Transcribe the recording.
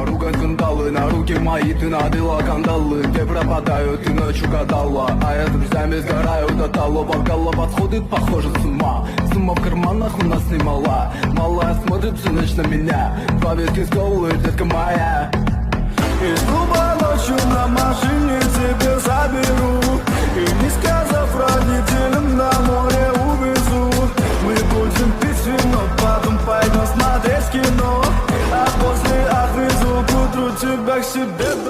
Ругань скандалы, на руки мои ты надела кандалы. Где пропадаю, ты ночью гадала, а я с друзьями сгораю до талого. Голова сходит, похоже, с ума. Сумма в карманах у нас немала. Малая смотрит всю ночь на меня. Два виски с колы, детка моя. Из клуба ночью на машине тебе заберу. И не сказав родителям, на море увезу. Мы будем пить вино, потом пойдем смотреть кино. А после отвезу к утру тебя к себе.